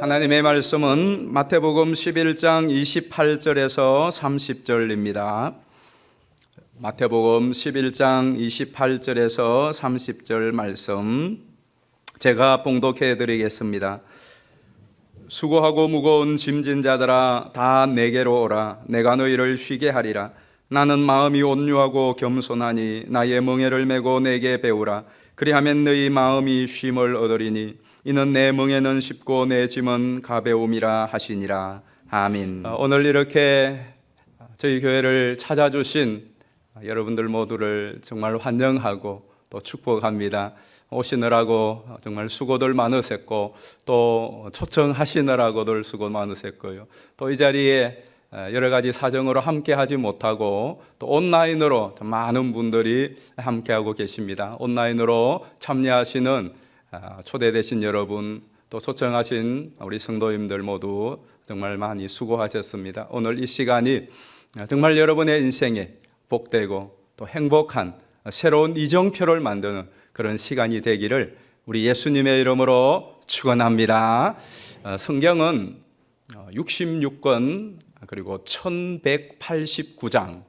하나님의 말씀은 마태복음 11장 28절에서 30절입니다. 마태복음 11장 28절에서 30절 말씀 제가 봉독해 드리겠습니다. 수고하고 무거운 짐진 자들아 다 내게로 오라. 내가 너희를 쉬게 하리라. 나는 마음이 온유하고 겸손하니 나의 멍에를 메고 내게 배우라. 그리하면 너희 마음이 쉼을 얻으리니 이는 내 멍에는 쉽고 내 짐은 가벼움이라 하시니라. 아멘. 오늘 이렇게 저희 교회를 찾아주신 여러분들 모두를 정말 환영하고 또 축복합니다. 오시느라고 정말 수고들 많으셨고 또 초청하시느라고들 수고 많으셨고요. 또 이 자리에 여러 가지 사정으로 함께 하지 못하고 또 온라인으로 많은 분들이 함께하고 계십니다. 온라인으로 참여하시는 초대되신 여러분, 또 초청하신 우리 성도님들 모두 정말 많이 수고하셨습니다. 오늘 이 시간이 정말 여러분의 인생에 복되고 또 행복한 새로운 이정표를 만드는 그런 시간이 되기를 우리 예수님의 이름으로 축원합니다. 성경은 66권 그리고 1189장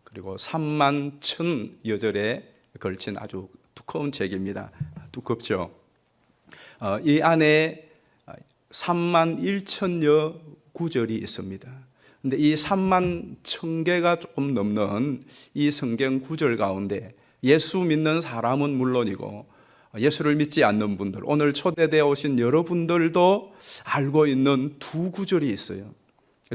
그리고 3만 1000여절에 걸친 아주 두꺼운 책입니다. 두껍죠. 이 안에 3만 1천여 구절이 있습니다. 근데 이 3만 1000개가 조금 넘는 이 성경 구절 가운데 예수 믿는 사람은 물론이고 예수를 믿지 않는 분들, 오늘 초대되어 오신 여러분들도 알고 있는 두 구절이 있어요.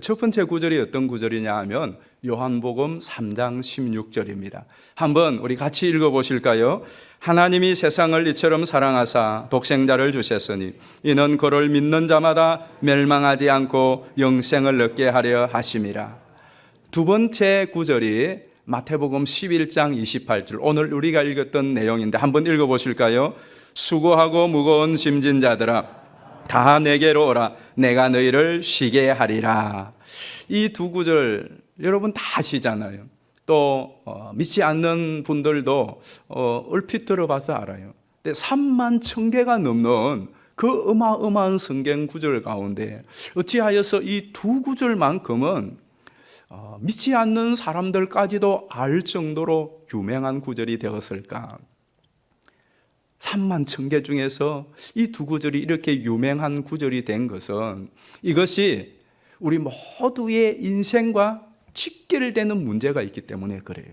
첫 번째 구절이 어떤 구절이냐 하면 요한복음 3장 16절입니다. 한번 우리 같이 읽어보실까요? 하나님이 세상을 이처럼 사랑하사 독생자를 주셨으니 이는 그를 믿는 자마다 멸망하지 않고 영생을 얻게 하려 하심이라. 두 번째 구절이 마태복음 11장 28절, 오늘 우리가 읽었던 내용인데 한번 읽어보실까요? 수고하고 무거운 짐진 자들아 다 내게로 오라. 내가 너희를 쉬게 하리라. 이 두 구절 여러분 다 아시잖아요. 또 믿지 않는 분들도 얼핏 들어봐서 알아요. 근데 3만 1000개가 넘는 그 어마어마한 성경 구절 가운데 어찌하여서 이 두 구절만큼은 믿지 않는 사람들까지도 알 정도로 유명한 구절이 되었을까? 3만 1000개 중에서 이 두 구절이 이렇게 유명한 구절이 된 것은 이것이 우리 모두의 인생과 직결되는 문제가 있기 때문에 그래요.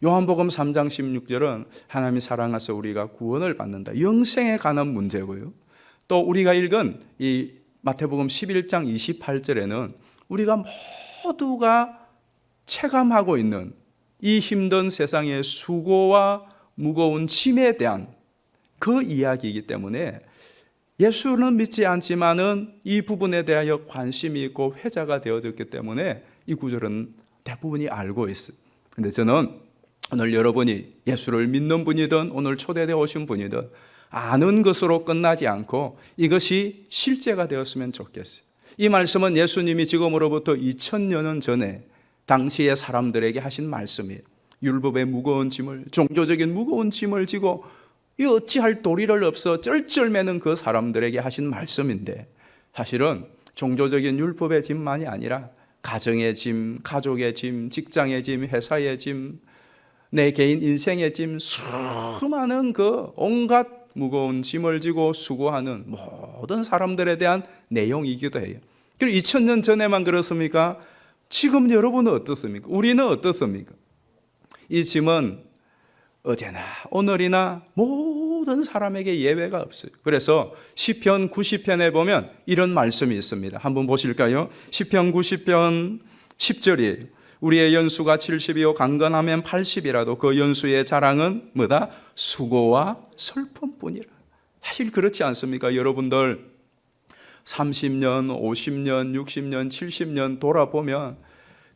요한복음 3장 16절은 하나님이 사랑하사 우리가 구원을 받는다, 영생에 관한 문제고요. 또 우리가 읽은 이 마태복음 11장 28절에는 우리가 모두가 체감하고 있는 이 힘든 세상의 수고와 무거운 짐에 대한 그 이야기이기 때문에 예수는 믿지 않지만은 이 부분에 대하여 관심이 있고 회자가 되어졌기 때문에 이 구절은 대부분이 알고 있어요. 근데 저는 오늘 여러분이 예수를 믿는 분이든 오늘 초대되어 오신 분이든 아는 것으로 끝나지 않고 이것이 실제가 되었으면 좋겠어요. 이 말씀은 예수님이 지금으로부터 2000년 전에 당시의 사람들에게 하신 말씀이에요. 율법의 무거운 짐을, 종교적인 무거운 짐을 지고 이 어찌할 도리를 없어 쩔쩔매는 그 사람들에게 하신 말씀인데, 사실은 종교적인 율법의 짐만이 아니라 가정의 짐, 가족의 짐, 직장의 짐, 회사의 짐, 내 개인 인생의 짐, 수많은 그 온갖 무거운 짐을 지고 수고하는 모든 사람들에 대한 내용이기도 해요. 그리고 2000년 전에만 그렇습니까? 지금 여러분은 어떻습니까? 우리는 어떻습니까? 이 짐은 어제나 오늘이나 모든 사람에게 예외가 없어요. 그래서 시편 90편에 보면 이런 말씀이 있습니다. 한번 보실까요? 시편 90편 10절이에요. 우리의 연수가 70이요 강건하면 80이라도 그 연수의 자랑은 뭐다? 수고와 슬픔뿐이라. 사실 그렇지 않습니까? 여러분들 30년, 50년, 60년, 70년 돌아보면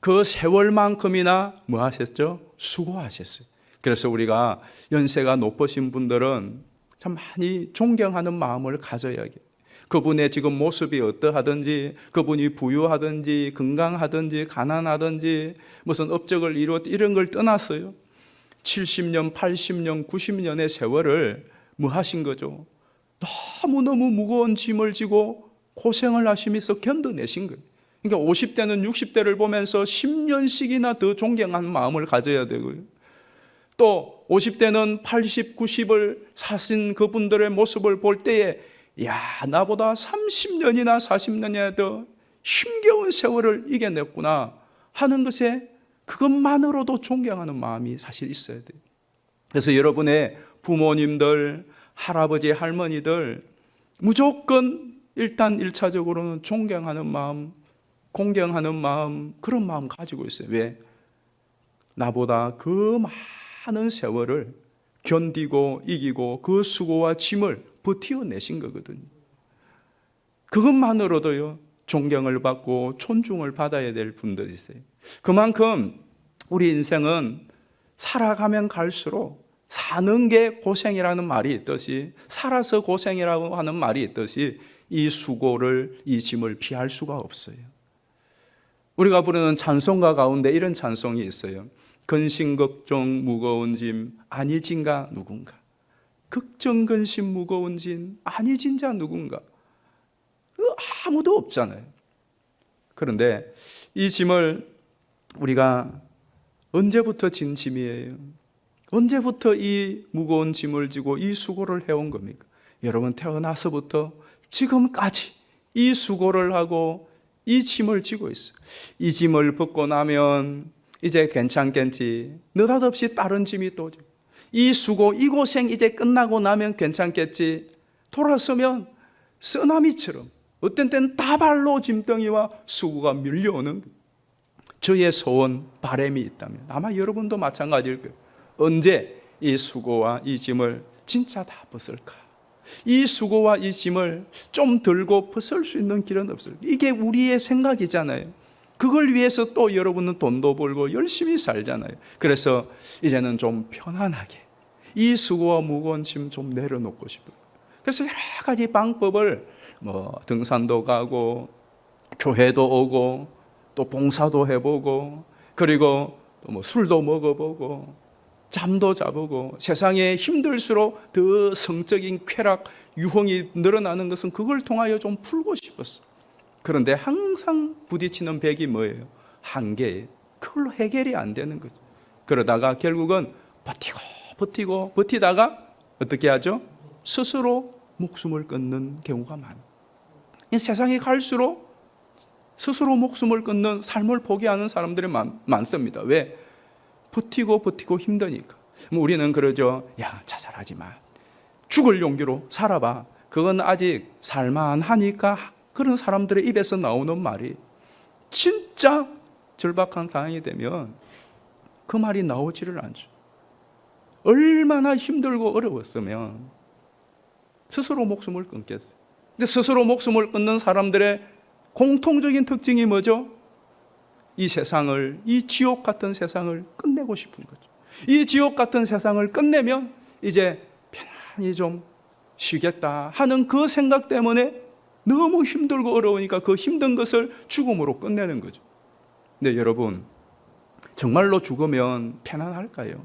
그 세월만큼이나 뭐 하셨죠? 수고하셨어요. 그래서 우리가 연세가 높으신 분들은 참 많이 존경하는 마음을 가져야 해요. 그분의 지금 모습이 어떠하든지, 그분이 부유하든지 건강하든지 가난하든지 무슨 업적을 이루었 이런 걸 떠났어요. 70년, 80년, 90년의 세월을 뭐 하신 거죠? 너무너무 무거운 짐을 지고 고생을 하시면서 견뎌내신 거예요. 그러니까 50대는 60대를 보면서 10년씩이나 더 존경하는 마음을 가져야 되고요. 또 50대는 80, 90을 사신 그분들의 모습을 볼 때에 야, 나보다 30년이나 40년이나 더 힘겨운 세월을 이겨냈구나 하는 것에 그것만으로도 존경하는 마음이 사실 있어야 돼요. 그래서 여러분의 부모님들, 할아버지, 할머니들 무조건 일단 1차적으로는 존경하는 마음, 공경하는 마음, 그런 마음 가지고 있어요. 왜? 나보다 그 많은 세월을 견디고 이기고 그 수고와 짐을 버텨내신 거거든요. 그것만으로도요, 존경을 받고 존중을 받아야 될 분들이세요. 그만큼 우리 인생은 살아가면 갈수록 사는 게 고생이라는 말이 있듯이, 살아서 고생이라고 하는 말이 있듯이 이 수고를, 이 짐을 피할 수가 없어요. 우리가 부르는 찬송가 가운데 이런 찬송이 있어요. 근심 걱정 무거운 짐 아니진가 누군가. 걱정 근심 무거운 짐 아니진 자 누군가. 아무도 없잖아요. 그런데 이 짐을 우리가 언제부터 진 짐이에요? 언제부터 이 무거운 짐을 지고 이 수고를 해온 겁니까? 여러분, 태어나서부터 지금까지 이 수고를 하고 이 짐을 지고 있어요. 이 짐을 벗고 나면 이제 괜찮겠지. 느닷없이 다른 짐이 또 오죠. 이 수고, 이 고생 이제 끝나고 나면 괜찮겠지. 돌아서면 쓰나미처럼 어떤 때는 다발로 짐덩이와 수고가 밀려오는 거예요. 저의 소원, 바람이 있다면 아마 여러분도 마찬가지일 거예요. 언제 이 수고와 이 짐을 진짜 다 벗을까? 이 수고와 이 짐을 좀 들고 벗을 수 있는 길은 없어요. 이게 우리의 생각이잖아요. 그걸 위해서 또 여러분은 돈도 벌고 열심히 살잖아요. 그래서 이제는 좀 편안하게 이 수고와 무거운 짐 좀 내려놓고 싶어요. 그래서 여러 가지 방법을 등산도 가고 교회도 오고 또 봉사도 해보고 그리고 또 술도 먹어보고 잠도 자보고 세상에 힘들수록 더 성적인 쾌락, 유흥이 늘어나는 것은 그걸 통하여 좀 풀고 싶었어. 그런데 항상 부딪히는 벽이 뭐예요? 한계예요. 그걸로 해결이 안 되는 거죠. 그러다가 결국은 버티다가 어떻게 하죠? 스스로 목숨을 끊는 경우가 많아요. 세상에 갈수록 스스로 목숨을 끊는 삶을 포기하는 사람들이 많습니다. 왜? 버티고 힘드니까. 우리는 그러죠. 야, 자살하지 마. 죽을 용기로 살아봐. 그건 아직 살만하니까 그런 사람들의 입에서 나오는 말이 진짜 절박한 상황이 되면 그 말이 나오지를 않죠. 얼마나 힘들고 어려웠으면 스스로 목숨을 끊겠어요. 근데 스스로 목숨을 끊는 사람들의 공통적인 특징이 뭐죠? 이 세상을, 이 지옥 같은 세상을 끝내고 싶은 거죠. 이 지옥 같은 세상을 끝내면 이제 편안히 좀 쉬겠다 하는 그 생각 때문에 너무 힘들고 어려우니까 그 힘든 것을 죽음으로 끝내는 거죠. 근데 여러분, 정말로 죽으면 편안할까요?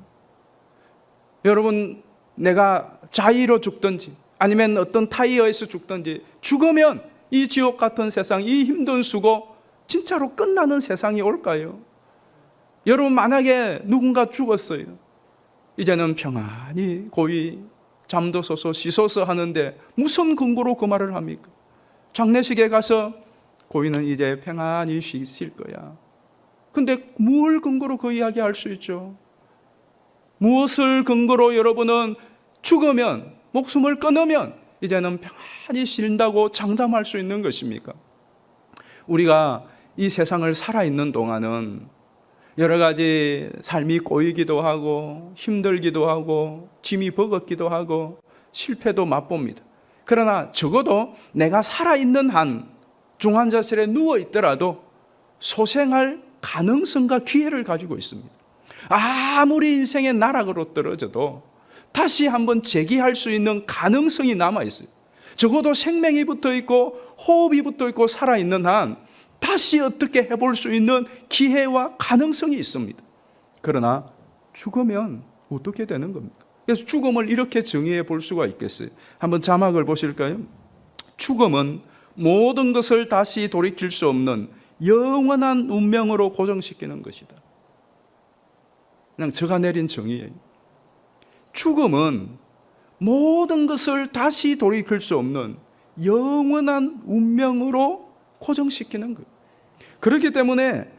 여러분, 내가 자의로 죽든지 아니면 어떤 타이어에서 죽든지 죽으면 이 지옥 같은 세상, 이 힘든 수고 진짜로 끝나는 세상이 올까요? 여러분, 만약에 누군가 죽었어요. 이제는 평안히 고이 잠도소서 씻어서 하는데 무슨 근거로 그 말을 합니까? 장례식에 가서 고인은 이제 평안히 쉬실 거야. 근데 뭘 근거로 그 이야기 할 수 있죠? 무엇을 근거로 여러분은 죽으면, 목숨을 끊으면 이제는 평안히 쉰다고 장담할 수 있는 것입니까? 우리가 이 세상을 살아있는 동안은 여러 가지 삶이 꼬이기도 하고 힘들기도 하고 짐이 버겁기도 하고 실패도 맛봅니다. 그러나 적어도 내가 살아있는 한 중환자실에 누워있더라도 소생할 가능성과 기회를 가지고 있습니다. 아무리 인생의 나락으로 떨어져도 다시 한번 재기할 수 있는 가능성이 남아있어요. 적어도 생명이 붙어있고 호흡이 붙어있고 살아있는 한 다시 어떻게 해볼 수 있는 기회와 가능성이 있습니다. 그러나 죽으면 어떻게 되는 겁니까? 그래서 죽음을 이렇게 정의해 볼 수가 있겠어요. 한번 자막을 보실까요? 죽음은 모든 것을 다시 돌이킬 수 없는 영원한 운명으로 고정시키는 것이다. 그냥 제가 내린 정의예요. 죽음은 모든 것을 다시 돌이킬 수 없는 영원한 운명으로 고정시키는 거예요. 그렇기 때문에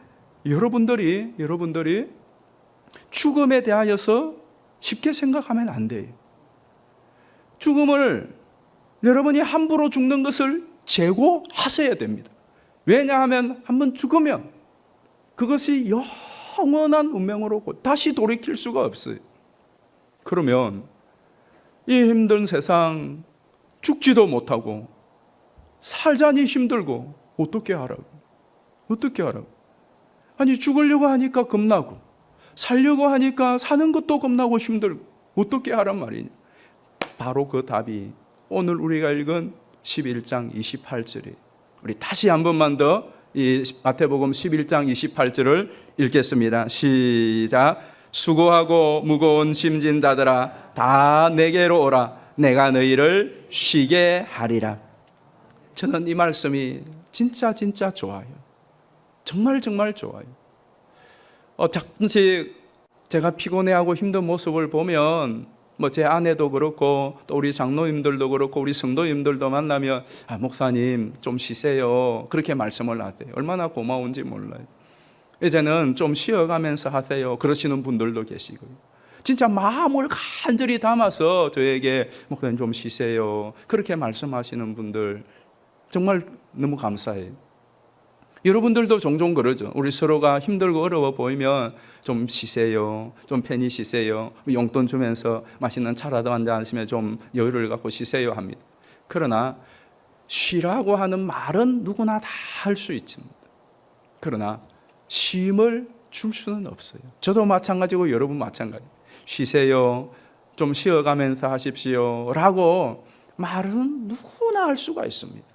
여러분들이 죽음에 대하여서 쉽게 생각하면 안 돼요. 죽음을 여러분이 함부로 죽는 것을 제고하셔야 됩니다. 왜냐하면 한번 죽으면 그것이 영원한 운명으로 다시 돌이킬 수가 없어요. 그러면 이 힘든 세상 죽지도 못하고 살자니 힘들고 어떻게 하라고? 아니 죽으려고 하니까 겁나고 살려고 하니까 사는 것도 겁나고 힘들고 어떻게 하란 말이냐? 바로 그 답이 오늘 우리가 읽은 11장 28절이에요. 우리 다시 한 번만 더 이 마태복음 11장 28절을 읽겠습니다. 시작. 수고하고 무거운 짐진 자들아 다 내게로 오라. 내가 너희를 쉬게 하리라. 저는 이 말씀이 진짜 좋아요. 정말 좋아요. 잠시 제가 피곤해하고 힘든 모습을 보면 제 아내도 그렇고 또 우리 장로님들도 그렇고 우리 성도님들도 만나면 목사님 좀 쉬세요. 그렇게 말씀을 하세요. 얼마나 고마운지 몰라요. 이제는 좀 쉬어가면서 하세요. 그러시는 분들도 계시고요. 진짜 마음을 간절히 담아서 저에게 목사님 좀 쉬세요. 그렇게 말씀하시는 분들 정말 너무 감사해요. 여러분들도 종종 그러죠. 우리 서로가 힘들고 어려워 보이면 좀 쉬세요. 좀 편히 쉬세요. 용돈 주면서 맛있는 차라도 한잔 하시면 좀 여유를 갖고 쉬세요 합니다. 그러나 쉬라고 하는 말은 누구나 다 할 수 있습니다. 그러나 쉼을 줄 수는 없어요. 저도 마찬가지고 여러분 마찬가지. 쉬세요. 좀 쉬어가면서 하십시오. 라고 말은 누구나 할 수가 있습니다.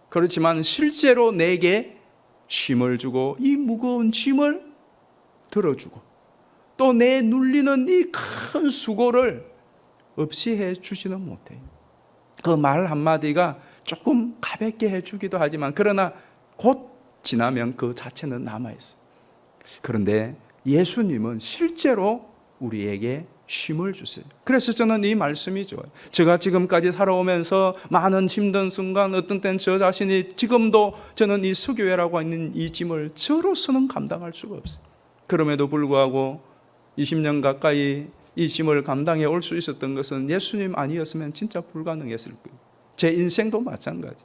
그렇지만 실제로 내게 쉼을 주고 이 무거운 짐을 들어주고 또 내 눌리는 이 큰 수고를 없이 해주지는 못해요. 그 말 한마디가 조금 가볍게 해주기도 하지만 그러나 곧 지나면 그 자체는 남아있어요. 그런데 예수님은 실제로 우리에게 쉼을 주세요. 그래서 저는 이 말씀이 좋아요. 제가 지금까지 살아오면서 많은 힘든 순간 어떤 때는 저 자신이 지금도 저는 이 수교회라고 있는 이 짐을 저로서는 감당할 수가 없어요. 그럼에도 불구하고 20년 가까이 이 짐을 감당해 올 수 있었던 것은 예수님 아니었으면 진짜 불가능했을 거예요. 제 인생도 마찬가지.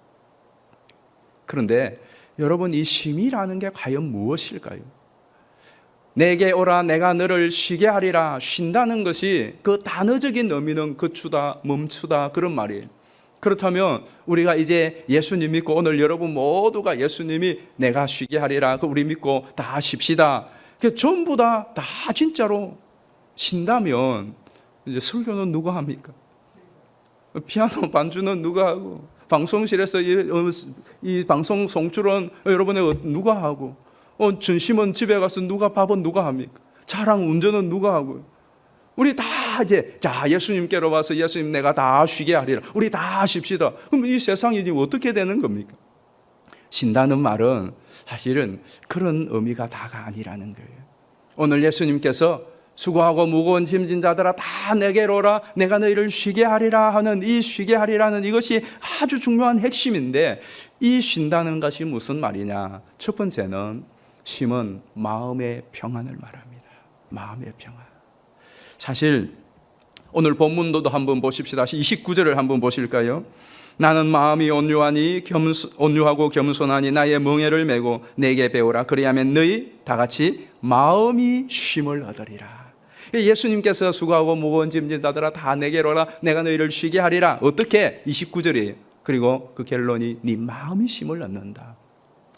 그런데 여러분 이 쉼이라는 게 과연 무엇일까요? 내게 오라 내가 너를 쉬게 하리라. 쉰다는 것이 그 단어적인 의미는 그치다 멈추다 그런 말이에요. 그렇다면 우리가 이제 예수님 믿고 오늘 여러분 모두가 예수님이 내가 쉬게 하리라 그 우리 믿고 다 쉽시다. 전부 다 진짜로 쉰다면 이제 설교는 누가 합니까? 피아노 반주는 누가 하고 방송실에서 이 방송 송출은 여러분의 누가 하고 전심은 집에 가서 밥은 누가 합니까? 차랑 운전은 누가 하고요? 우리 다 이제 예수님께로 와서 예수님 내가 다 쉬게 하리라. 우리 다 쉽시다. 그럼 이 세상이 지금 어떻게 되는 겁니까? 쉰다는 말은 사실은 그런 의미가 다가 아니라는 거예요. 오늘 예수님께서 수고하고 무거운 짐진 자들아 다 내게로 오라 내가 너희를 쉬게 하리라 하는 이 쉬게 하리라는 이것이 아주 중요한 핵심인데 이 쉰다는 것이 무슨 말이냐? 첫 번째는 쉼은 마음의 평안을 말합니다. 마음의 평안. 사실 오늘 본문도 한번 보십시다. 29절을 한번 보실까요? 나는 마음이 온유하고 겸손하니 나의 멍에를 메고 내게 배우라. 그리하면 너희 다 같이 마음이 쉼을 얻으리라. 예수님께서 수고하고 무거운 짐진 자들아 다 내게로 오라 내가 너희를 쉬게 하리라. 어떻게? 29절이에요. 그리고 그 결론이 네 마음이 쉼을 얻는다.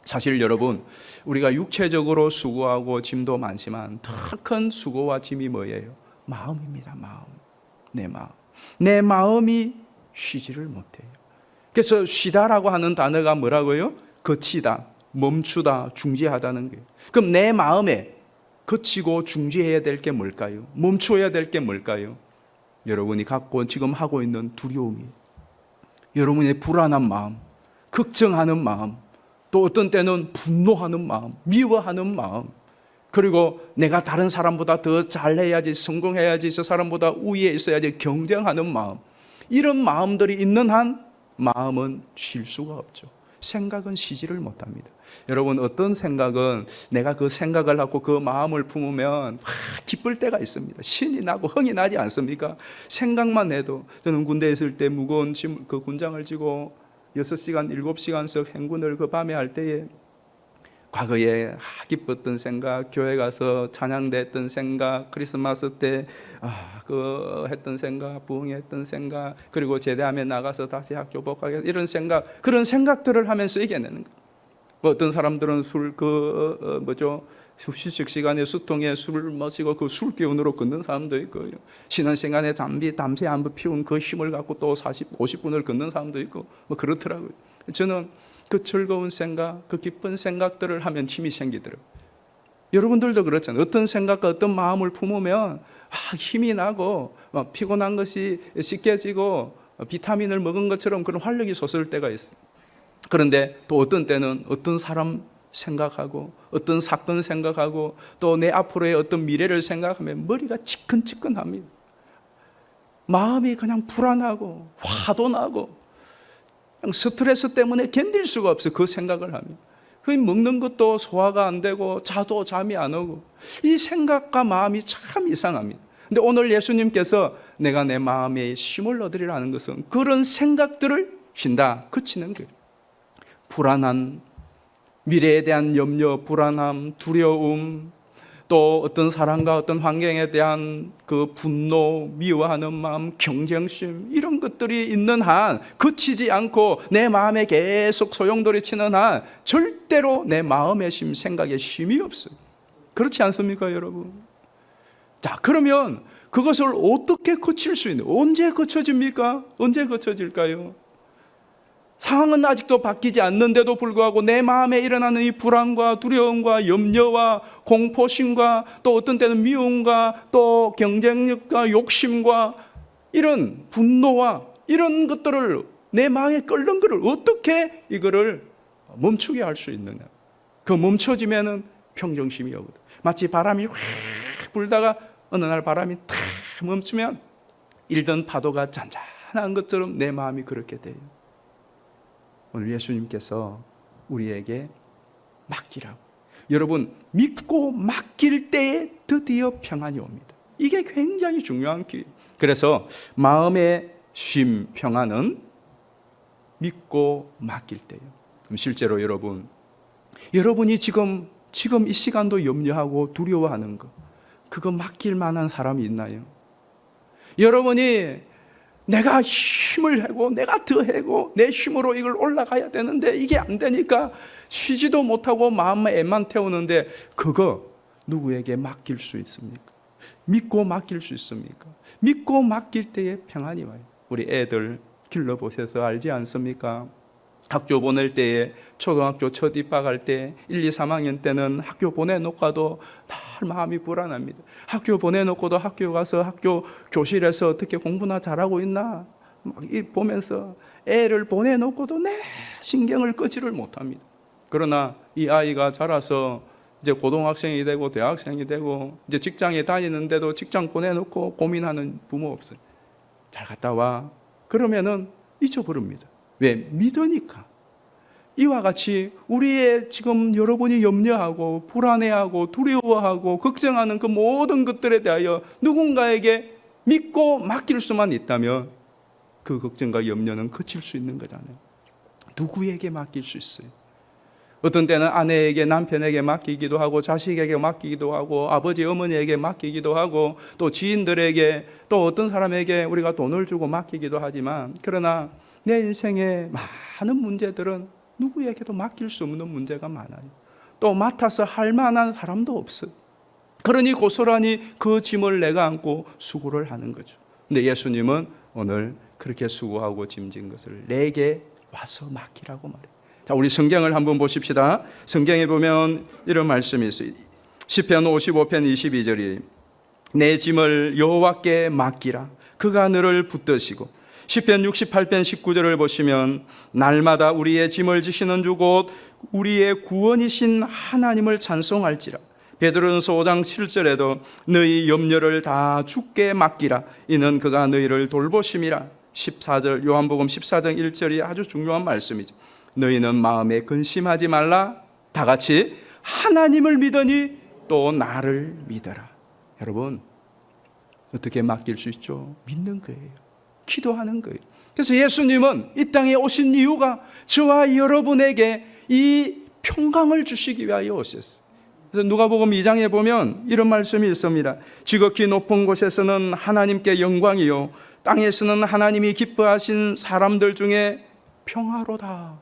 사실 여러분 우리가 육체적으로 수고하고 짐도 많지만 더 큰 수고와 짐이 뭐예요? 마음입니다. 마음. 내 마음이 쉬지를 못해요. 그래서 쉬다라고 하는 단어가 뭐라고요? 거치다, 멈추다, 중지하다는 거예요. 그럼 내 마음에 거치고 중지해야 될 게 뭘까요? 멈춰야 될 게 뭘까요? 여러분이 지금 하고 있는 두려움이, 여러분의 불안한 마음, 걱정하는 마음, 또 어떤 때는 분노하는 마음, 미워하는 마음, 그리고 내가 다른 사람보다 더 잘해야지, 성공해야지, 저 사람보다 우위에 있어야지 경쟁하는 마음, 이런 마음들이 있는 한 마음은 쉴 수가 없죠. 생각은 쉬지를 못합니다. 여러분, 어떤 생각은 내가 그 생각을 하고 그 마음을 품으면 기쁠 때가 있습니다. 신이 나고 흥이 나지 않습니까? 생각만 해도, 저는 군대에 있을 때 무거운 짐, 그 군장을 지고 6시간, 7시간씩 행군을 그 밤에 할 때에 과거에 기뻤던 생각, 교회 가서 찬양대 했던 생각, 크리스마스 때 했던 생각, 부흥했던 생각, 그리고 제대하며 나가서 다시 학교 복학해, 이런 생각, 그런 생각들을 하면서 이겨내는 거예요. 어떤 사람들은 휴식 시간에 수통에 술을 마시고 그 술 기운으로 걷는 사람도 있고, 쉬는 시간에 담배 한 번 피운 그 힘을 갖고 또 50분을 걷는 사람도 있고, 그렇더라고요. 저는 그 즐거운 생각, 그 기쁜 생각들을 하면 힘이 생기더라고요. 여러분들도 그렇잖아요. 어떤 생각과 어떤 마음을 품으면 힘이 나고 피곤한 것이 씻겨지고 비타민을 먹은 것처럼 그런 활력이 솟을 때가 있어요. 그런데 또 어떤 때는 어떤 사람 생각하고 어떤 사건 생각하고 또 내 앞으로의 어떤 미래를 생각하면 머리가 치근치근합니다. 마음이 그냥 불안하고 화도 나고 그냥 스트레스 때문에 견딜 수가 없어요. 그 생각을 하면. 먹는 것도 소화가 안 되고 자도 잠이 안 오고, 이 생각과 마음이 참 이상합니다. 근데 오늘 예수님께서 내가 내 마음에 쉼을 얻으리라는 것은 그런 생각들을 쉰다, 그치는 거예요. 불안한 미래에 대한 염려, 불안함, 두려움, 또 어떤 사람과 어떤 환경에 대한 그 분노, 미워하는 마음, 경쟁심, 이런 것들이 있는 한, 그치지 않고 내 마음에 계속 소용돌이 치는 한 절대로 내 마음의 쉼, 생각에 쉼이 없어요. 그렇지 않습니까, 여러분? 자, 그러면 그것을 어떻게 고칠 수 있는, 언제 고쳐집니까? 언제 고쳐질까요? 상황은 아직도 바뀌지 않는데도 불구하고 내 마음에 일어나는 이 불안과 두려움과 염려와 공포심과 또 어떤 때는 미움과 또 경쟁력과 욕심과 이런 분노와 이런 것들을, 내 마음에 끓는 것을 어떻게 이거를 멈추게 할 수 있느냐. 그 멈춰지면은 평정심이 오거든. 마치 바람이 확 불다가 어느 날 바람이 탁 멈추면 일던 파도가 잔잔한 것처럼 내 마음이 그렇게 돼요. 오늘 예수님께서 우리에게 맡기라고. 여러분, 믿고 맡길 때에 드디어 평안이 옵니다. 이게 굉장히 중요한 기회. 그래서 마음의 쉼, 평안은 믿고 맡길 때예요. 그럼 실제로 여러분이 지금 이 시간도 염려하고 두려워하는 거, 그거 맡길 만한 사람이 있나요? 여러분이 내가 힘을 해고 내가 더 해고 내 힘으로 이걸 올라가야 되는데 이게 안 되니까 쉬지도 못하고 마음에 애만 태우는데, 그거 누구에게 맡길 수 있습니까? 믿고 맡길 수 있습니까? 믿고 맡길 때에 평안이 와요. 우리 애들 길러보셔서 알지 않습니까? 학교 보낼 때에, 초등학교 첫 입학할 때 1, 2, 3학년 때는 학교 보내놓고도 늘 마음이 불안합니다. 학교 보내놓고도 학교 가서 학교 교실에서 어떻게 공부나 잘하고 있나 막 보면서 애를 보내놓고도 내 신경을 끄지를 못합니다. 그러나 이 아이가 자라서 이제 고등학생이 되고 대학생이 되고 이제 직장에 다니는데도 직장 보내놓고 고민하는 부모 없어요. 잘 갔다 와. 그러면은 잊어버립니다. 왜? 믿으니까. 이와 같이 우리의 지금 여러분이 염려하고 불안해하고 두려워하고 걱정하는 그 모든 것들에 대하여 누군가에게 믿고 맡길 수만 있다면 그 걱정과 염려는 그칠 수 있는 거잖아요. 누구에게 맡길 수 있어요? 어떤 때는 아내에게, 남편에게 맡기기도 하고 자식에게 맡기기도 하고 아버지 어머니에게 맡기기도 하고 또 지인들에게, 또 어떤 사람에게 우리가 돈을 주고 맡기기도 하지만, 그러나 내 인생의 많은 문제들은 누구에게도 맡길 수 없는 문제가 많아요. 또 맡아서 할 만한 사람도 없어요. 그러니 고스란히 그 짐을 내가 안고 수고를 하는 거죠. 근데 예수님은 오늘 그렇게 수고하고 짐진 것을 내게 와서 맡기라고 말해요. 자, 우리 성경을 한번 보십시다. 성경에 보면 이런 말씀이 있어요. 시편 55편 22절이 내 짐을 여호와께 맡기라. 그가 너를 붙드시고 시편 68편 19절을 보시면 날마다 우리의 짐을 지시는 주 곧 우리의 구원이신 하나님을 찬송할지라. 베드로전서 5장 7절에도 너희 염려를 다 주께 맡기라 이는 그가 너희를 돌보심이라. 14절 요한복음 14장 1절이 아주 중요한 말씀이죠. 너희는 마음에 근심하지 말라. 다 같이 하나님을 믿으니 또 나를 믿어라. 여러분 어떻게 맡길 수 있죠? 믿는 거예요. 기도하는 거예요. 그래서 예수님은 이 땅에 오신 이유가 저와 여러분에게 이 평강을 주시기 위하여 오셨어요. 그래서 누가복음 2장에 보면 이런 말씀이 있습니다. 지극히 높은 곳에서는 하나님께 영광이요 땅에서는 하나님이 기뻐하신 사람들 중에 평화로다.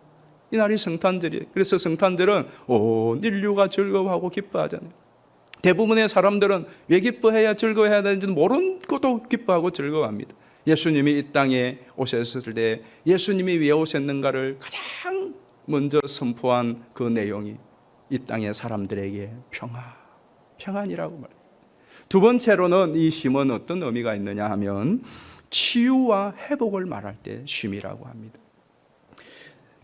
이날이 성탄절이에요. 그래서 성탄절은 온 인류가 즐거워하고 기뻐하잖아요. 대부분의 사람들은 왜 기뻐해야 즐거워해야 되는지 모르고도 기뻐하고 즐거워합니다. 예수님이 이 땅에 오셨을 때 예수님이 왜 오셨는가를 가장 먼저 선포한 그 내용이 이 땅의 사람들에게 평안이라고 말해요. 두 번째로는 이 쉼은 어떤 의미가 있느냐 하면 치유와 회복을 말할 때 쉼이라고 합니다.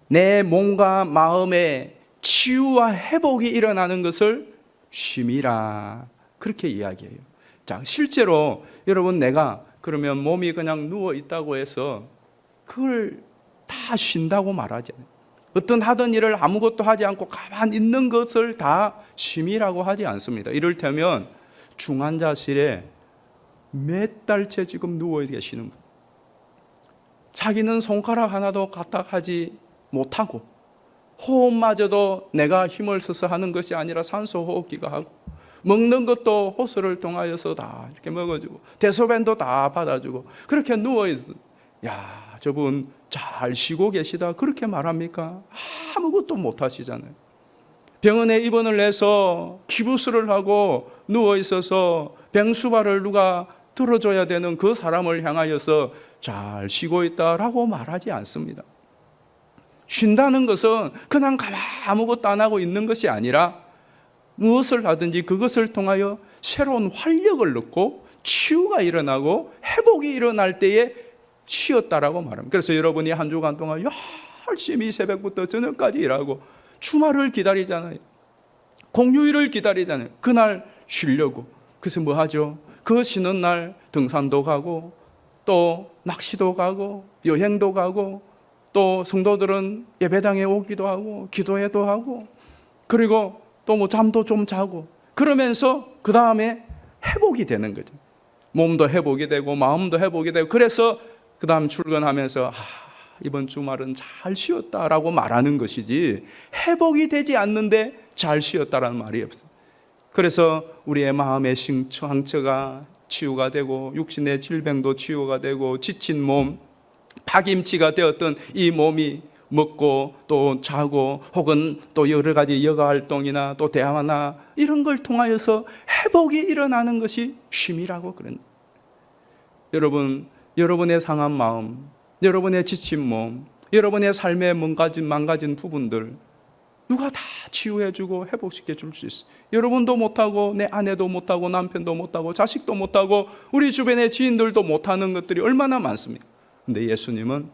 내 몸과 마음에 치유와 회복이 일어나는 것을 쉼이라 그렇게 이야기해요. 자, 실제로 여러분 내가 그러면 몸이 그냥 누워 있다고 해서 그걸 다 쉰다고 말하지 않아요. 어떤 하던 일을 아무것도 하지 않고 가만히 있는 것을 다 쉼이라고 하지 않습니다. 이를테면 중환자실에 몇 달째 지금 누워 계시는 분, 자기는 손가락 하나도 까딱하지 못하고 호흡마저도 내가 힘을 써서 하는 것이 아니라 산소 호흡기가 하고 먹는 것도 호수를 통하여서 다 이렇게 먹어주고 대소변도 다 받아주고 그렇게 누워있어. 야, 저분 잘 쉬고 계시다 그렇게 말합니까? 아무것도 못하시잖아요. 병원에 입원을 해서 기부스를 하고 누워있어서 병수발을 누가 들어줘야 되는 그 사람을 향하여서 잘 쉬고 있다라고 말하지 않습니다. 쉰다는 것은 그냥 가만 아무것도 안 하고 있는 것이 아니라 무엇을 하든지 그것을 통하여 새로운 활력을 넣고 치유가 일어나고 회복이 일어날 때에 쉬었다라고 말합니다. 그래서 여러분이 한 주간 동안 열심히 새벽부터 저녁까지 일하고 주말을 기다리잖아요. 공휴일을 기다리잖아요. 그날 쉬려고. 그래서 뭐 하죠? 그 쉬는 날 등산도 가고 또 낚시도 가고 여행도 가고 또 성도들은 예배당에 오기도 하고 기도회도 하고 그리고 또 뭐 잠도 좀 자고 그러면서 그 다음에 회복이 되는 거죠. 몸도 회복이 되고 마음도 회복이 되고 그래서 그 다음 출근하면서 이번 주말은 잘 쉬었다라고 말하는 것이지 회복이 되지 않는데 잘 쉬었다라는 말이 없어요. 그래서 우리의 마음의 상처가 치유가 되고 육신의 질병도 치유가 되고 지친 몸, 파김치가 되었던 이 몸이 먹고 또 자고 혹은 또 여러 가지 여가활동이나 또 대화나 이런 걸 통하여서 회복이 일어나는 것이 쉼이라고 그런다. 여러분, 여러분의 상한 마음, 여러분의 지친 몸, 여러분의 삶에 망가진 부분들 누가 다 치유해주고 회복시켜 줄 수 있어요. 여러분도 못하고 내 아내도 못하고 남편도 못하고 자식도 못하고 우리 주변의 지인들도 못하는 것들이 얼마나 많습니까? 근데 예수님은,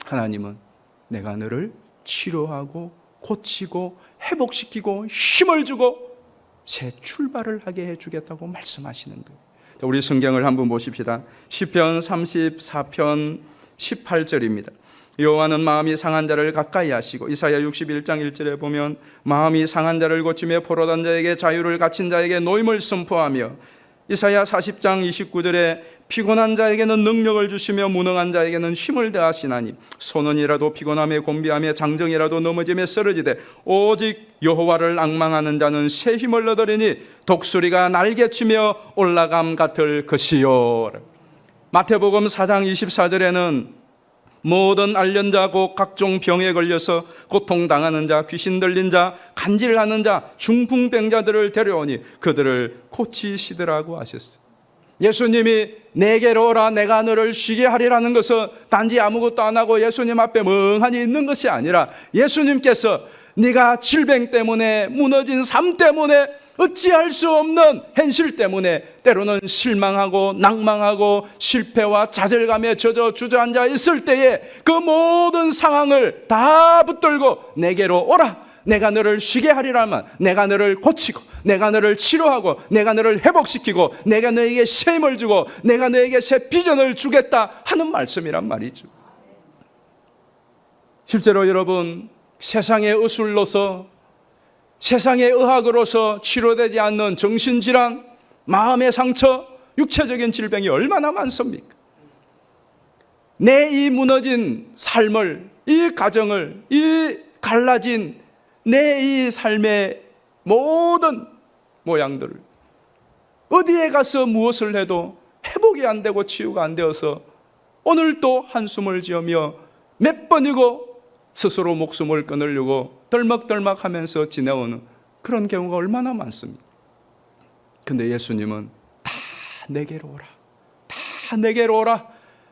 하나님은 내가 너를 치료하고 고치고 회복시키고 힘을 주고 새 출발을 하게 해주겠다고 말씀하시는 거예요. 우리 성경을 한번 보십시다. 시편 34편 18절입니다. 여호와는 마음이 상한 자를 가까이 하시고 이사야 61장 1절에 보면 마음이 상한 자를 고치며 포로단 자에게 자유를 갇힌 자에게 노임을 선포하며 이사야 40장 29절에 피곤한 자에게는 능력을 주시며 무능한 자에게는 힘을 더하시나니 소년이라도 피곤함에 곤비함에 장정이라도 넘어지며 쓰러지되 오직 여호와를 앙망하는 자는 새 힘을 얻으리니 독수리가 날개치며 올라감 같을 것이요. 마태복음 4장 24절에는 모든 앓는 곧 각종 병에 걸려서 고통당하는 자, 귀신 들린 자, 간질하는 자, 중풍병자들을 데려오니 그들을 고치시더라고 하셨어요. 예수님이 내게로 오라 내가 너를 쉬게 하리라는 것은 단지 아무것도 안 하고 예수님 앞에 멍하니 있는 것이 아니라 예수님께서 네가 질병 때문에, 무너진 삶 때문에, 어찌할 수 없는 현실 때문에 때로는 실망하고 낭망하고 실패와 좌절감에 젖어 주저앉아 있을 때에 그 모든 상황을 다 붙들고 내게로 오라. 내가 너를 쉬게 하리라면 내가 너를 고치고 내가 너를 치료하고 내가 너를 회복시키고 내가 너에게 새 힘을 주고 내가 너에게 새 비전을 주겠다 하는 말씀이란 말이죠. 실제로 여러분, 세상의 의술로서, 세상의 의학으로서 치료되지 않는 정신질환, 마음의 상처, 육체적인 질병이 얼마나 많습니까? 내 이 무너진 삶을, 이 가정을, 이 갈라진 내 이 삶의 모든 모양들을 어디에 가서 무엇을 해도 회복이 안 되고 치유가 안 되어서 오늘 또 한숨을 지으며 몇 번이고 스스로 목숨을 끊으려고 덜먹덜먹 하면서 지내오는 그런 경우가 얼마나 많습니다. 근데 예수님은 다 내게로 오라. 다 내게로 오라.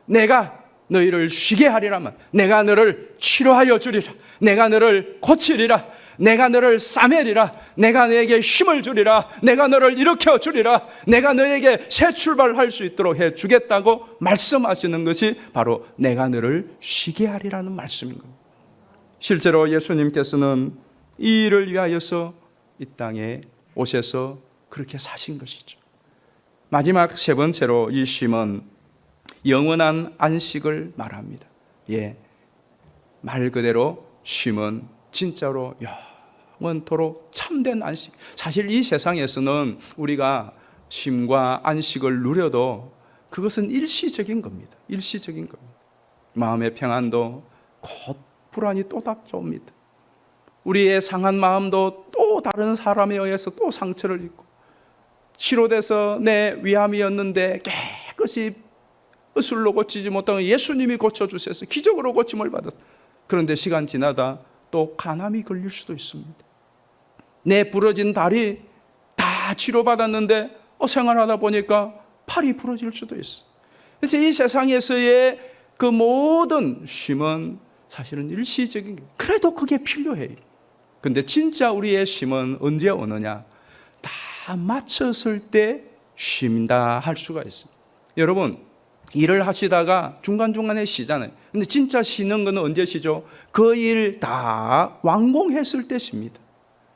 내가 너희를 쉬게 하리라면 내가 너를 치료하여 주리라. 내가 너를 고치리라. 내가 너를 싸매리라. 내가 너에게 힘을 주리라. 내가 너를 일으켜 주리라. 내가 너에게 새 출발할 수 있도록 해 주겠다고 말씀하시는 것이 바로 내가 너를 쉬게 하리라는 말씀인 겁니다. 실제로 예수님께서는 이 일을 위하여서 이 땅에 오셔서 그렇게 사신 것이죠. 마지막 세 번째로 이 쉼은 영원한 안식을 말합니다. 예, 말 그대로 쉼은 진짜로 영원토록 참된 안식. 사실 이 세상에서는 우리가 쉼과 안식을 누려도 그것은 일시적인 겁니다. 일시적인 겁니다. 마음의 평안도 곧 불안이 또 닥쳐옵니다. 우리의 상한 마음도 또 다른 사람에 의해서 또 상처를 입고 치료돼서 내 위암이었는데 깨끗이 의술로 고치지 못한 예수님이 고쳐주셔서 기적으로 고침을 받았다. 그런데 시간 지나다 또 간암이 걸릴 수도 있습니다. 내 부러진 다리 다 치료받았는데 생활하다 보니까 팔이 부러질 수도 있어. 그래서 이 세상에서의 그 모든 쉼은 사실은 일시적인 거예요. 그래도 그게 필요해요. 근데 진짜 우리의 쉼은 언제 오느냐? 다 마쳤을 때 쉰다 할 수가 있습니다. 여러분, 일을 하시다가 중간중간에 쉬잖아요. 근데 진짜 쉬는 건 언제 쉬죠? 그 일 다 완공했을 때 쉽니다.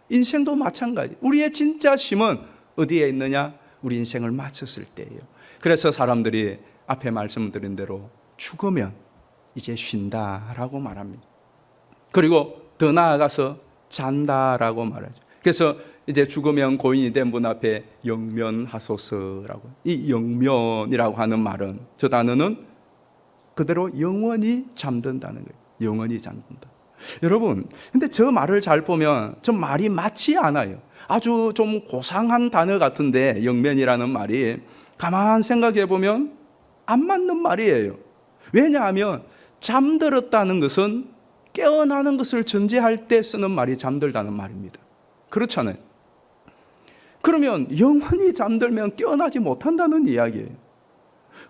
인생도 마찬가지. 우리의 진짜 쉼은 어디에 있느냐? 우리 인생을 마쳤을 때예요. 그래서 사람들이 앞에 말씀드린 대로 죽으면 이제 쉰다라고 말합니다. 그리고 더 나아가서 잔다라고 말하죠. 그래서 이제 죽으면 고인이 된 분 앞에 영면하소서라고. 이 영면이라고 하는 말은, 저 단어는 그대로 영원히 잠든다는 거예요. 영원히 잠든다. 여러분, 근데 저 말을 잘 보면 저 말이 맞지 않아요. 아주 좀 고상한 단어 같은데, 영면이라는 말이 가만 생각해 보면 안 맞는 말이에요. 왜냐하면 잠들었다는 것은 깨어나는 것을 전제할 때 쓰는 말이 잠들다는 말입니다. 그렇잖아요. 그러면 영원히 잠들면 깨어나지 못한다는 이야기예요.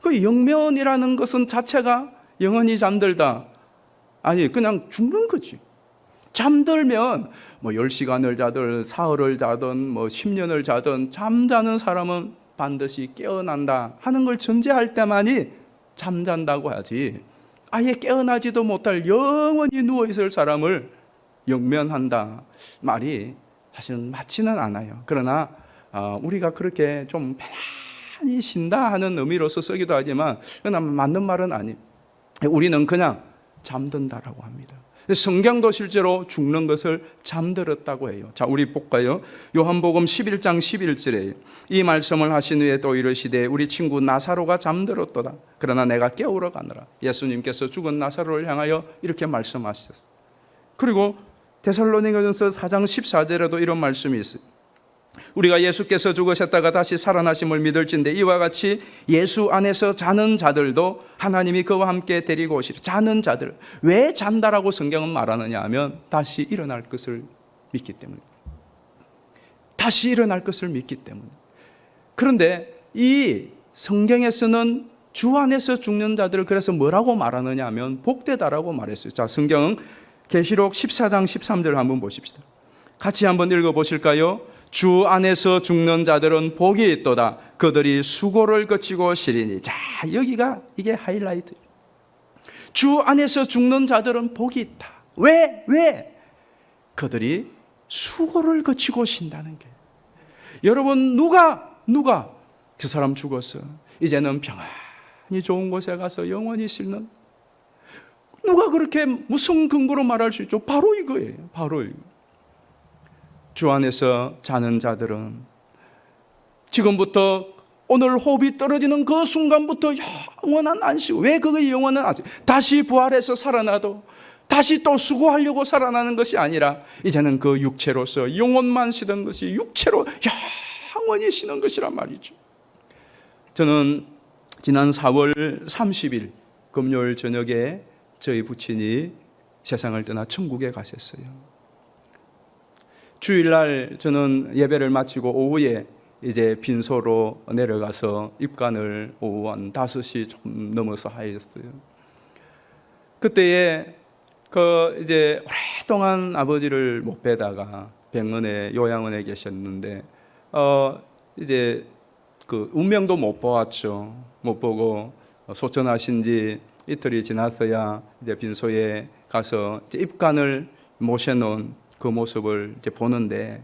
그 영면이라는 것은 자체가 영원히 잠들다, 아니 그냥 죽는 거지. 잠들면 뭐 10시간을 자든 사흘을 자든 뭐 10년을 자든 잠자는 사람은 반드시 깨어난다 하는 걸 전제할 때만이 잠잔다고 하지, 아예 깨어나지도 못할 영원히 누워있을 사람을 영면한다 말이 사실은 맞지는 않아요. 그러나 우리가 그렇게 좀 편안히 쉰다 하는 의미로서 쓰기도 하지만 그러나 맞는 말은 아니에요. 우리는 그냥 잠든다라고 합니다. 성경도 실제로 죽는 것을 잠들었다고 해요. 자, 우리 볼까요? 요한복음 11장 11절에 이 말씀을 하신 후에 또 이르시되 우리 친구 나사로가 잠들었도다. 그러나 내가 깨우러 가느라. 예수님께서 죽은 나사로를 향하여 이렇게 말씀하셨어요. 그리고 데살로니가전서 4장 14절에도 이런 말씀이 있어요. 우리가 예수께서 죽으셨다가 다시 살아나심을 믿을진데 이와 같이 예수 안에서 자는 자들도 하나님이 그와 함께 데리고 오시리. 자는 자들. 왜 잔다라고 성경은 말하느냐 하면 다시 일어날 것을 믿기 때문에. 다시 일어날 것을 믿기 때문에. 그런데 이 성경에서는 주 안에서 죽는 자들을 그래서 뭐라고 말하느냐 하면 복되다라고 말했어요. 자, 성경은 계시록 14장 13절 한번 보십시다. 같이 한번 읽어보실까요? 주 안에서 죽는 자들은 복이 있도다. 그들이 수고를 거치고 시리니. 자, 여기가 이게 하이라이트. 주 안에서 죽는 자들은 복이 있다. 왜? 그들이 수고를 거치고 신다는 게. 여러분, 누가 그 사람 죽었어. 이제는 평안히 좋은 곳에 가서 영원히 쉬는. 누가 그렇게 무슨 근거로 말할 수 있죠? 바로 이거예요. 바로 이거. 주 안에서 자는 자들은 지금부터 오늘 호흡이 떨어지는 그 순간부터 영원한 안식. 왜 그게 영원한 안식? 다시 부활해서 살아나도 다시 또 수고하려고 살아나는 것이 아니라 이제는 그 육체로서 영혼만 쉬던 것이 육체로 영원히 쉬는 것이란 말이죠. 저는 지난 4월 30일 금요일 저녁에 저희 부친이 세상을 떠나 천국에 가셨어요. 주일날 저는 예배를 마치고 오후에 이제 빈소로 내려가서 입간을 오후 한 5시 좀 넘어서 하였어요. 그때에 이제 오랫동안 아버지를 못 뵈다가 병원에 요양원에 계셨는데 이제 그 운명도 못 보았죠. 못 보고 소천하신 지 이틀이 지났어야 이제 빈소에 가서 이제 입간을 모셔놓은 그 모습을 이제 보는데,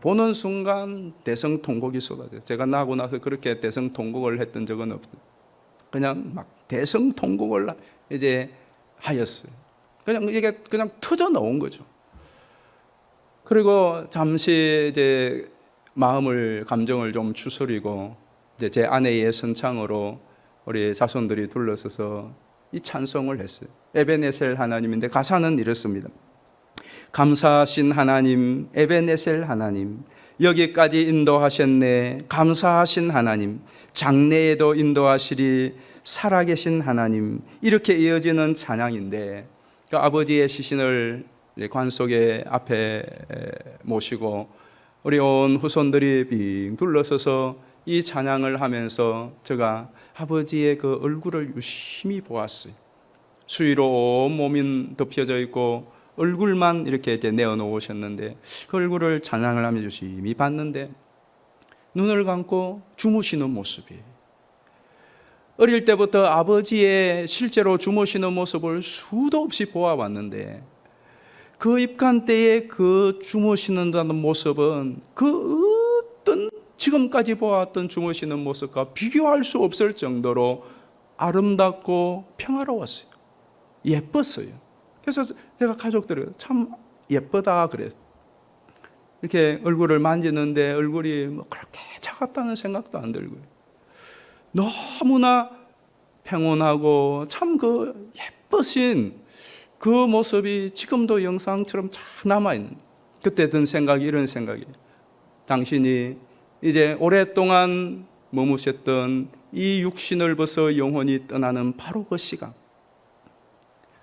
보는 순간 대성통곡이 쏟아져요. 제가 나고 나서 그렇게 대성통곡을 했던 적은 없어요. 그냥 막 대성통곡을 이제 하였어요. 그냥 이게 그냥 터져 나온 거죠. 그리고 잠시 이제 감정을 좀 추스리고 이제 제 아내의 선창으로 우리 자손들이 둘러서서 이 찬송을 했어요. 에베네셀 하나님인데 가사는 이렇습니다. 감사하신 하나님, 에베네셀 하나님, 여기까지 인도하셨네. 감사하신 하나님, 장래에도 인도하시리 살아계신 하나님. 이렇게 이어지는 찬양인데, 그 아버지의 시신을 관 속에 앞에 모시고 우리 온 후손들이 빙 둘러서서 이 찬양을 하면서 제가 아버지의 그 얼굴을 유심히 보았어요. 수의로 온 몸이 덮여져 있고 얼굴만 이렇게 내어놓으셨는데 그 얼굴을 찬양을 하며 유심히 봤는데 눈을 감고 주무시는 모습이, 어릴 때부터 아버지의 실제로 주무시는 모습을 수도 없이 보아왔는데 그 입간 때의 그 주무시는다는 모습은 그 어떤 지금까지 보았던 주무시는 모습과 비교할 수 없을 정도로 아름답고 평화로웠어요. 예뻤어요. 그래서 제가 가족들이 참 예쁘다 그랬어요. 이렇게 얼굴을 만지는데 얼굴이 뭐 그렇게 작았다는 생각도 안 들고요. 너무나 평온하고 참 그 예쁘신 그 모습이 지금도 영상처럼 잘 남아있는, 그때 든 생각이 이런 생각이에요. 당신이 이제 오랫동안 머무셨던 이 육신을 벗어 영혼이 떠나는 바로 그 시간,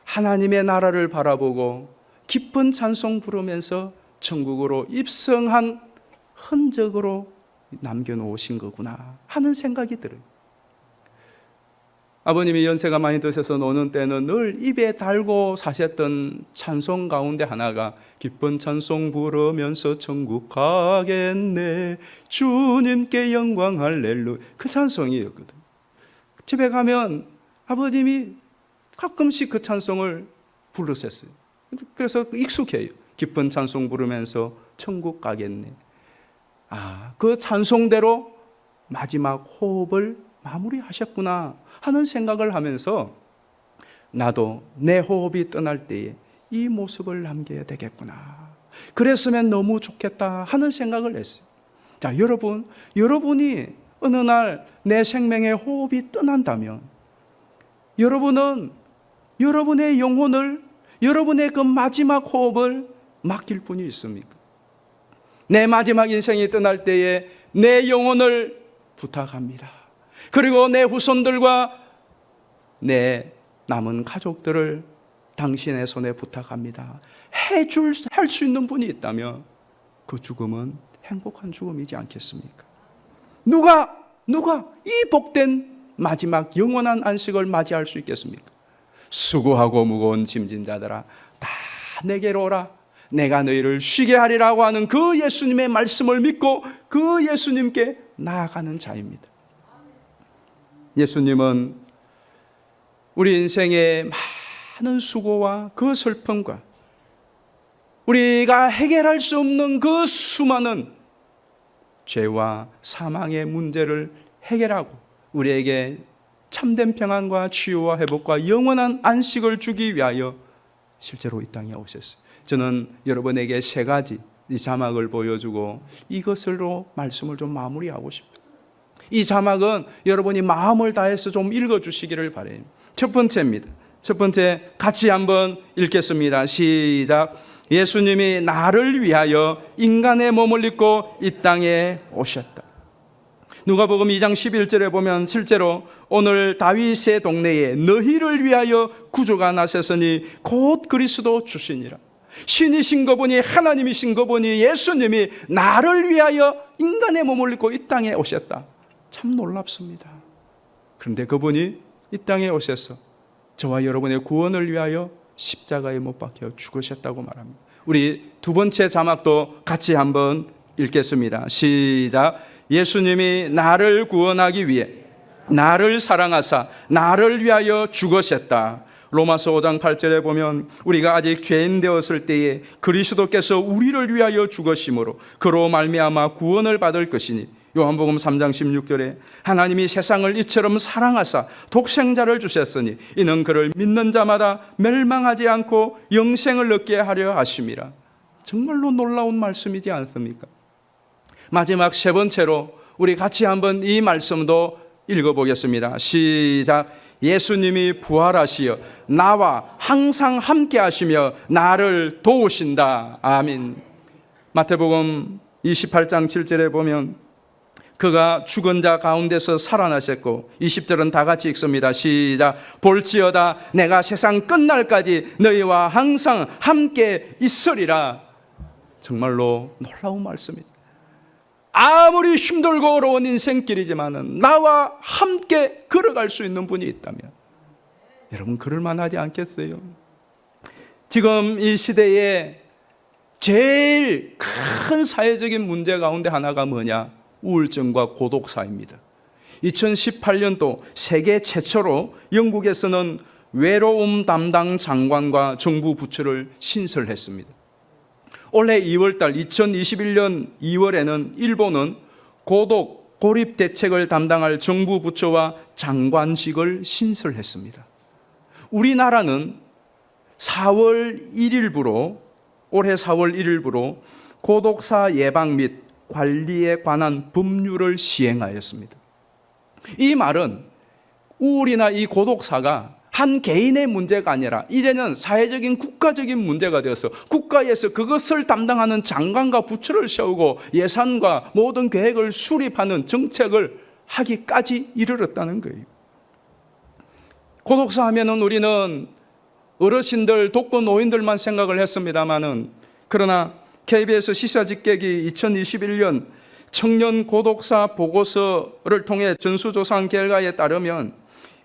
하나님의 나라를 바라보고 기쁜 찬송 부르면서 천국으로 입성한 흔적으로 남겨놓으신 거구나 하는 생각이 들어요. 아버님이 연세가 많이 드셔서 노는 때는 늘 입에 달고 사셨던 찬송 가운데 하나가 기쁜 찬송 부르면서 천국 가겠네 주님께 영광 할렐루야, 그 찬송이었거든. 집에 가면 아버님이 가끔씩 그 찬송을 부르셨어요. 그래서 익숙해요. 기쁜 찬송 부르면서 천국 가겠네. 그 찬송대로 마지막 호흡을 마무리하셨구나 하는 생각을 하면서 나도 내 호흡이 떠날 때에 이 모습을 남겨야 되겠구나, 그랬으면 너무 좋겠다 하는 생각을 했어요. 자, 여러분이 어느 날 내 생명의 호흡이 떠난다면 여러분은 여러분의 영혼을, 여러분의 그 마지막 호흡을 맡길 분이 있습니까? 내 마지막 인생이 떠날 때에 내 영혼을 부탁합니다. 그리고 내 후손들과 내 남은 가족들을 당신의 손에 부탁합니다. 할 수 있는 분이 있다면 그 죽음은 행복한 죽음이지 않겠습니까? 누가 이 복된 마지막 영원한 안식을 맞이할 수 있겠습니까? 수고하고 무거운 짐진 자들아 다 내게로 오라, 내가 너희를 쉬게 하리라고 하는 그 예수님의 말씀을 믿고 그 예수님께 나아가는 자입니다. 예수님은 우리 인생의 많은 수고와 그 슬픔과 우리가 해결할 수 없는 그 수많은 죄와 사망의 문제를 해결하고 우리에게 참된 평안과 치유와 회복과 영원한 안식을 주기 위하여 실제로 이 땅에 오셨어요. 저는 여러분에게 세 가지 이 자막을 보여주고 이것으로 말씀을 좀 마무리하고 싶어요. 이 자막은 여러분이 마음을 다해서 좀 읽어주시기를 바라요. 첫 번째입니다. 첫 번째 같이 한번 읽겠습니다. 시작. 예수님이 나를 위하여 인간의 몸을 입고 이 땅에 오셨다. 누가복음 2장 11절에 보면 실제로 오늘 다윗의 동네에 너희를 위하여 구주가 나셨으니 곧 그리스도 주시니라. 신이신 그분이, 하나님이신 그분이, 예수님이 나를 위하여 인간의 몸을 입고 이 땅에 오셨다. 참 놀랍습니다. 그런데 그분이 이 땅에 오셔서 저와 여러분의 구원을 위하여 십자가에 못 박혀 죽으셨다고 말합니다. 우리 두 번째 자막도 같이 한번 읽겠습니다. 시작. 예수님이 나를 구원하기 위해 나를 사랑하사 나를 위하여 죽으셨다. 로마서 5장 8절에 보면 우리가 아직 죄인 되었을 때에 그리스도께서 우리를 위하여 죽으심으로 그로 말미암아 구원을 받을 것이니, 요한복음 3장 16절에 하나님이 세상을 이처럼 사랑하사 독생자를 주셨으니 이는 그를 믿는 자마다 멸망하지 않고 영생을 얻게 하려 하심이라. 정말로 놀라운 말씀이지 않습니까? 마지막 세 번째로 우리 같이 한번 이 말씀도 읽어보겠습니다. 시작. 예수님이 부활하시어 나와 항상 함께 하시며 나를 도우신다. 아멘. 마태복음 28장 7절에 보면 그가 죽은 자 가운데서 살아나셨고, 20절은 다 같이 읽습니다. 시작. 볼지어다 내가 세상 끝날까지 너희와 항상 함께 있으리라. 정말로 놀라운 말씀입니다. 아무리 힘들고 어려운 인생길이지만은 나와 함께 걸어갈 수 있는 분이 있다면 여러분 그럴 만하지 않겠어요? 지금 이 시대에 제일 큰 사회적인 문제 가운데 하나가 뭐냐? 우울증과 고독사입니다. 2018년도 세계 최초로 영국에서는 외로움 담당 장관과 정부 부처를 신설했습니다. 올해 2월달 2021년 2월에는 일본은 고독, 고립 대책을 담당할 정부 부처와 장관직을 신설했습니다. 우리나라는 4월 1일부로 올해 4월 1일부로 고독사 예방 및 관리에 관한 법률을 시행하였습니다. 이 말은 우울이나 이 고독사가 한 개인의 문제가 아니라 이제는 사회적인 국가적인 문제가 되어서 국가에서 그것을 담당하는 장관과 부처를 세우고 예산과 모든 계획을 수립하는 정책을 하기까지 이르렀다는 거예요. 고독사 하면은 우리는 어르신들, 독거 노인들만 생각을 했습니다마는, 그러나 KBS 시사직객이 2021년 청년 고독사 보고서를 통해 전수조사한 결과에 따르면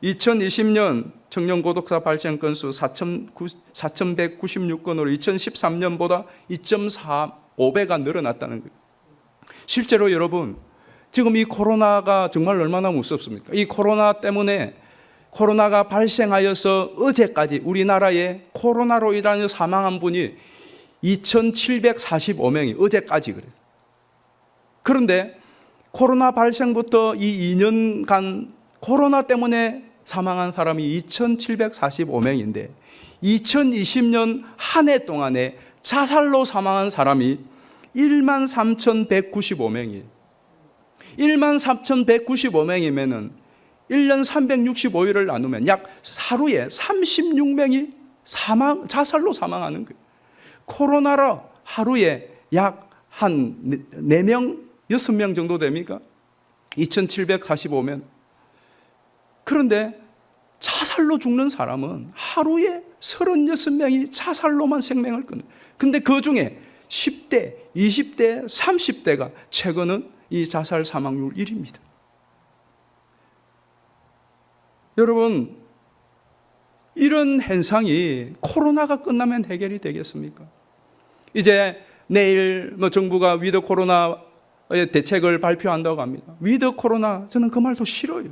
2020년 청년 고독사 발생 건수 4,196건으로 2013년보다 2.45배가 늘어났다는 거예요. 실제로 여러분, 지금 이 코로나가 정말 얼마나 무섭습니까? 이 코로나 때문에 코로나가 발생하여서 어제까지 우리나라에 코로나로 인하여 사망한 분이 2,745명이 어제까지 그래요. 그런데 코로나 발생부터 이 2년간 코로나 때문에 사망한 사람이 2,745명인데 2020년 한 해 동안에 자살로 사망한 사람이 13,195명이에요. 13,195명이면은 1년 365일을 나누면 약 하루에 36명이 자살로 사망하는 거예요. 코로나로 하루에 약 한 4명, 6명 정도 됩니까? 2,745명. 그런데 자살로 죽는 사람은 하루에 36명이 자살로만 생명을 끊어요. 근데 그 중에 10대, 20대, 30대가 최근은 이 자살 사망률 1위입니다. 여러분, 이런 현상이 코로나가 끝나면 해결이 되겠습니까? 이제 내일 정부가 위드 코로나의 대책을 발표한다고 합니다. 위드 코로나, 저는 그 말도 싫어요.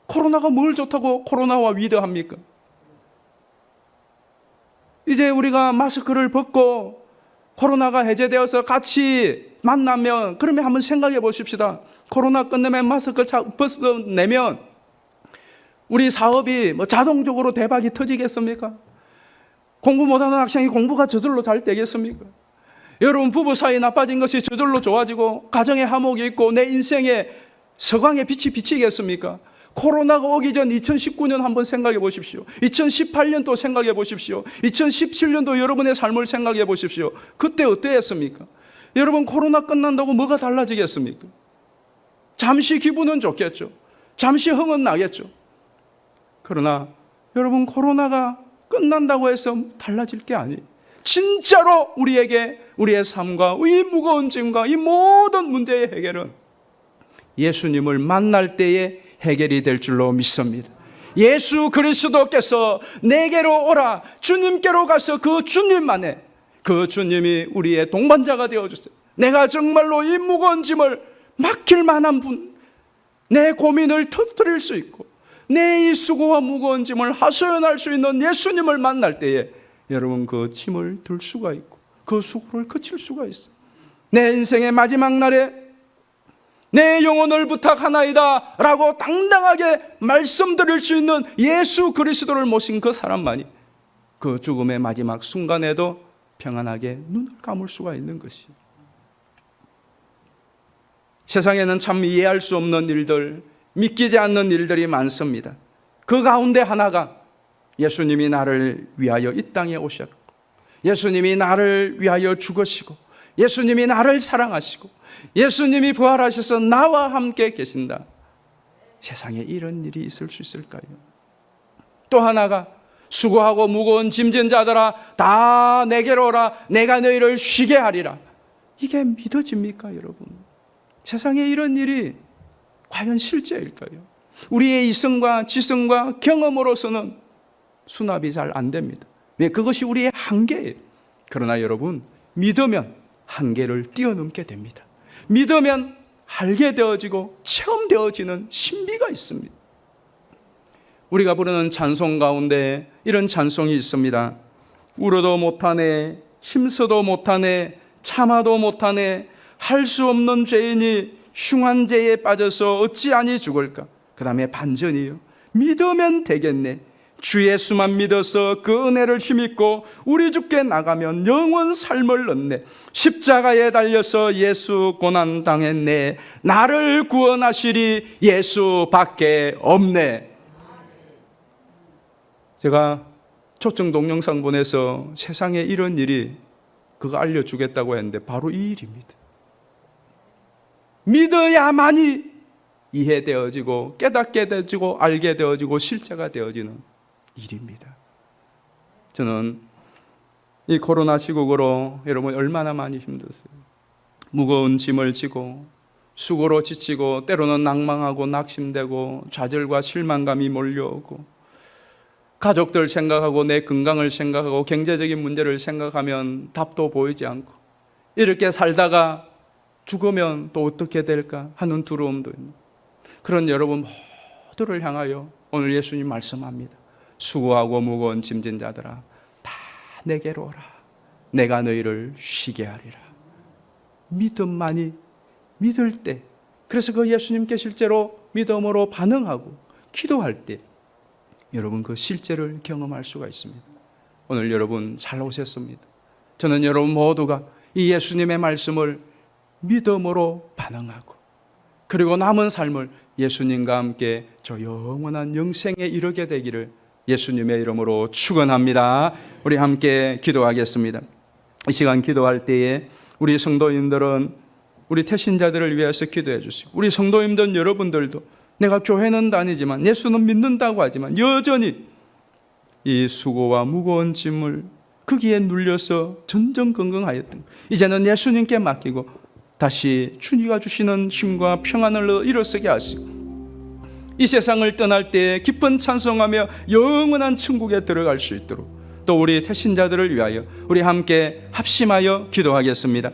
코로나가 뭘 좋다고 코로나와 위드 합니까? 이제 우리가 마스크를 벗고 코로나가 해제되어서 같이 만나면, 그러면 한번 생각해 보십시다. 코로나 끝내면 마스크 벗어내면 우리 사업이 자동적으로 대박이 터지겠습니까? 공부 못하는 학생이 공부가 저절로 잘 되겠습니까? 여러분, 부부 사이 나빠진 것이 저절로 좋아지고 가정에 화목이 있고 내 인생에 서광의 빛이 비치겠습니까? 코로나가 오기 전 2019년 한번 생각해 보십시오. 2018년도 생각해 보십시오. 2017년도 여러분의 삶을 생각해 보십시오. 그때 어땠습니까? 여러분, 코로나 끝난다고 뭐가 달라지겠습니까? 잠시 기분은 좋겠죠. 잠시 흥은 나겠죠. 그러나 여러분, 코로나가 끝난다고 해서 달라질 게 아니에요. 진짜로 우리에게 우리의 삶과 이 무거운 짐과 이 모든 문제의 해결은 예수님을 만날 때에 해결이 될 줄로 믿습니다. 예수 그리스도께서 내게로 오라, 주님께로 가서 그 주님만의, 그 주님이 우리의 동반자가 되어주세요. 내가 정말로 이 무거운 짐을 맡길 만한 분, 내 고민을 터뜨릴 수 있고 내 이 수고와 무거운 짐을 하소연할 수 있는 예수님을 만날 때에 여러분, 그 짐을 들 수가 있고 그 수고를 그칠 수가 있어요. 내 인생의 마지막 날에 내 영혼을 부탁하나이다 라고 당당하게 말씀드릴 수 있는 예수 그리스도를 모신 그 사람만이 그 죽음의 마지막 순간에도 평안하게 눈을 감을 수가 있는 것이에요. 세상에는 참 이해할 수 없는 일들, 믿기지 않는 일들이 많습니다. 그 가운데 하나가 예수님이 나를 위하여 이 땅에 오셨고, 예수님이 나를 위하여 죽으시고, 예수님이 나를 사랑하시고, 예수님이 부활하셔서 나와 함께 계신다. 세상에 이런 일이 있을 수 있을까요? 또 하나가 수고하고 무거운 짐진 자들아 다 내게로 오라, 내가 너희를 쉬게 하리라. 이게 믿어집니까, 여러분? 세상에 이런 일이 과연 실제일까요? 우리의 이성과 지성과 경험으로서는 수납이 잘 안 됩니다. 왜? 그것이 우리의 한계예요. 그러나 여러분, 믿으면 한계를 뛰어넘게 됩니다. 믿으면 알게 되어지고 체험되어지는 신비가 있습니다. 우리가 부르는 찬송 가운데 이런 찬송이 있습니다. 울어도 못하네, 힘써도 못하네, 참아도 못하네, 할 수 없는 죄인이 흉한 죄에 빠져서 어찌 아니 죽을까. 그 다음에 반전이요. 믿으면 되겠네, 주 예수만 믿어서 그 은혜를 힘입고 우리 주께 나가면 영원 삶을 얻네, 십자가에 달려서 예수 고난 당했네, 나를 구원하시리 예수밖에 없네. 제가 초청 동영상 보내서 세상에 이런 일이 그거 알려주겠다고 했는데 바로 이 일입니다. 믿어야만이 이해되어지고 깨닫게 되어지고 알게 되어지고 실제가 되어지는 일입니다. 저는 이 코로나 시국으로 여러분 얼마나 많이 힘들었어요. 무거운 짐을 지고 수고로 지치고 때로는 낭망하고 낙심되고 좌절과 실망감이 몰려오고 가족들 생각하고 내 건강을 생각하고 경제적인 문제를 생각하면 답도 보이지 않고 이렇게 살다가 죽으면 또 어떻게 될까 하는 두려움도 있는 그런 여러분 모두를 향하여 오늘 예수님 말씀합니다. 수고하고 무거운 짐진 자들아 다 내게로 오라, 내가 너희를 쉬게 하리라. 믿음만이, 믿을 때, 그래서 그 예수님께 실제로 믿음으로 반응하고 기도할 때 여러분 그 실제를 경험할 수가 있습니다. 오늘 여러분 잘 오셨습니다. 저는 여러분 모두가 이 예수님의 말씀을 믿음으로 반응하고 그리고 남은 삶을 예수님과 함께 저 영원한 영생에 이르게 되기를 예수님의 이름으로 축원합니다. 우리 함께 기도하겠습니다. 이 시간 기도할 때에 우리 성도님들은 우리 태신자들을 위해서 기도해 주시고 우리 성도님들 여러분들도 내가 교회는 다니지만 예수는 믿는다고 하지만 여전히 이 수고와 무거운 짐을 거기에 눌려서 전전긍긍하였던 이제는 예수님께 맡기고 다시 주님과 주시는 힘과 평안을 일어서게 하시고 이 세상을 떠날 때 기쁜 찬송하며 영원한 천국에 들어갈 수 있도록 또 우리 태신자들을 위하여 우리 함께 합심하여 기도하겠습니다.